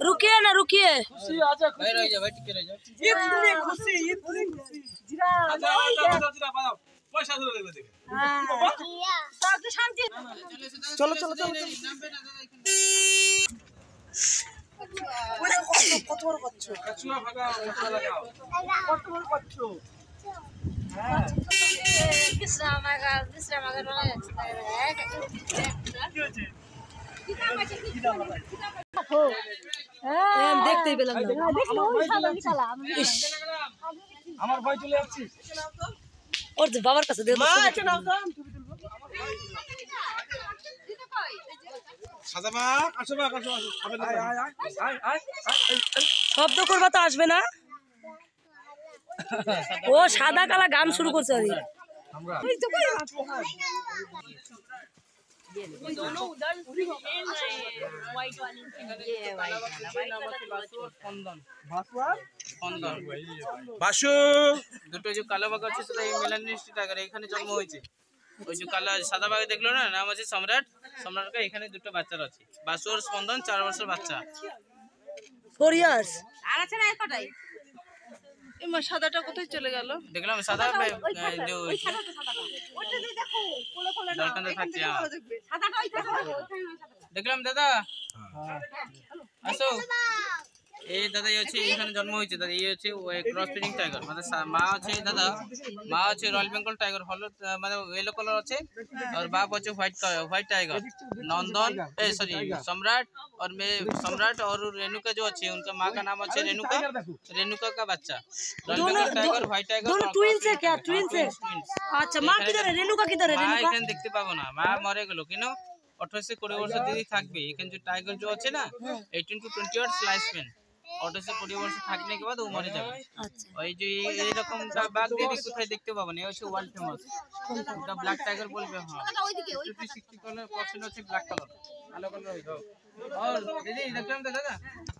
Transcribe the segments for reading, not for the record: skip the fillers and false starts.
रुकिए ना रुकिए। भाई रह जा भाई टिके रह जा। इतनी खुशी जीरा पैसा सुन ले देख ताकि शांति। चलो चलो चलो কত বড় কচ্ছপ কাচুয়া ভাগা মশলা লাগাও কত বড় কচ্ছপ বিশ্রামাগার বলা যাচ্ছে দেখতেই পেলাম না আমার ভাই চলে যাচ্ছে ওর বাবার কাছে দিয়ে শব্দ করবা তো আসবে না। ও সাদা কালা গান শুরু করছে বাসু দুটো যে কালো বাঘ আছে সেটা এই মেলানিস্ট টাইগার এখানে জন্ম হয়েছে। ওই যে কালো সাদা বাঘ দেখলো না, নাম আছে সম্রাট। সম্রাটকে এখানে দুটো বাচ্চা আছে, বাসু আর স্পন্দন 4 বছর বাচ্চা। 4 ইয়ার্স আর আছে না কটাই এমা সাদাটা কোথায় চলে গেল? দেখলাম সাদা যে ওই সাদাটা ওটা দেখো কোলে কোলে না দলকান্দা থাকছে। সাদাটা ওই থাকে দেখলাম দাদা আসো। এই দাদা হচ্ছে এখানে জন্ম হয়েছে দাদা। এই হচ্ছে ক্রস ব্রিডিং টাইগার, মানে মা আছে দাদা, মা হচ্ছে রয়্যাল বেঙ্গল টাইগার হলুদ মানে येलो कलर আছে, और बाप হচ্ছে व्हाइट टाइगर नंदन सॉरी सम्राट। और मैं सम्राट और रेणुका जो अच्छे उनका माँ का नाम अच्छे रेणुका। रेणुका का बच्चा royal Bengal tiger white tiger दोनों ट्विंस है क्या? ट्विंस है। अच्छा माँ किधर है? रेणुका किधर है? माँ এখানে দেখতে পাবো না, মা মরে গেল কেন? 18 से 20 বছর দিদি থাকবে এখানে। जो टाइगर जो আছে না 18 to 20 ইয়ার্স লাইফ স্প্যান। 18 से 20 বছর থাকলে के बाद वो मरे যাবে। ওই যে এই রকম বাঘ দিদি কোথায় দেখতে পাবো না, এই হচ্ছে ওয়ার্ল্ড ফেমাস। এটা ব্ল্যাক টাইগার বলবে। হ্যাঁ ওইদিকে ওই 60% হচ্ছে ব্ল্যাক কালার, কালো কালার হইলো। और दीदी देखलाम तो दादा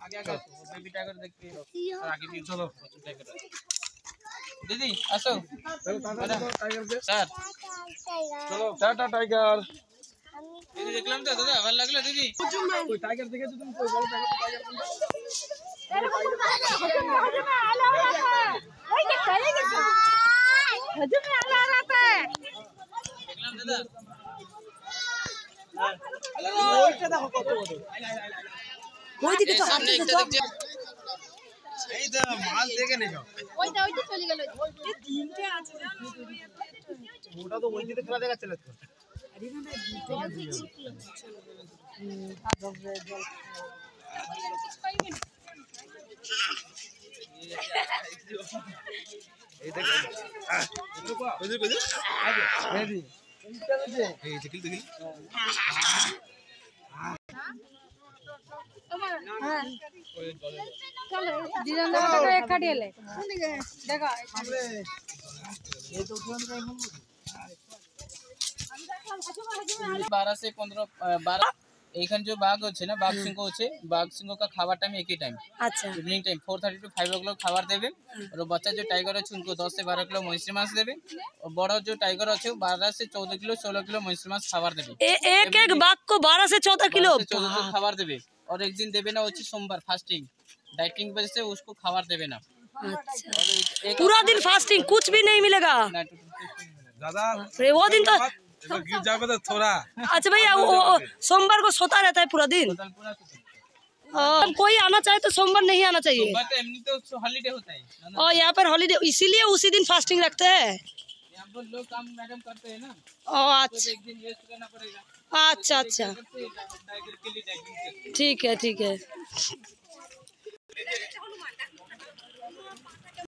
आगे आगे बेबी टाइगर देखते और आगे भी चलो टाइगर दीदी আসো স্যার চলো টাটা টাইগার दीदी देखलाम तो दादा ভালো লাগলো दीदी। ওই টাইগার দেখেছো তুমি? কই বলো টাইগার দেখলাম দাদা ওইটা দেখো কত বড়। ওইদিকে তো সামনে একটা দেখছি এই তো মাল দেখে নে যাও। ওইটা চলে গেল। এই তিনটে আছে ওটা তো ওই দিকে খেলা দেখাচ্ছে না তো। এই দেখ ওই দিকে আগে রেডি এই দেখি দেখি চলো দিদার এক কাটিয়েলে দেখো সামনে এই তো ফোন করে বলবো 12 से 15 12 এইখানে যে বাঘ হচ্ছে না বাঘ সিংহ হচ্ছে, বাঘ সিংহ का खावा टाइम एक ही टाइम। अच्छा इवनिंग टाइम 4:30 to 5 o'clock खाবার देवे। और बच्चा जो टाइगर है उनको 10 से 12 किलो मछली मांस देवे। और बड़ा जो टाइगर है 12 से 14 किलो 16 किलो मछली मांस खाবার देवे। एक एक बाघ को 12 से 14 किलो 14 किलो खाবার देवे। और एक दिन देवे ना হচ্ছে সোমবার फास्टिंग डाइटिंग वजह से उसको खाবার देवे ना। अच्छा पूरा दिन फास्टिंग कुछ भी नहीं मिलेगा दादा वो दिन तो। गिर जाओगे तो थोड़ा। अच्छा भैया वो सोमवार को सोता रहता है पूरा दिन? कोई आना चाहे तो सोमवार नहीं आना चाहिए। एमनी तो हॉलीडे होता है और यहाँ पर हॉलीडे इसीलिए उसी दिन फास्टिंग रखते हैं। यहाँ पर लोग काम मैडम करते हैं ना, अच्छा एक दिन रेस्ट करना पड़ेगा। अच्छा अच्छा टाइगर के लिए ठीक है ठीक है।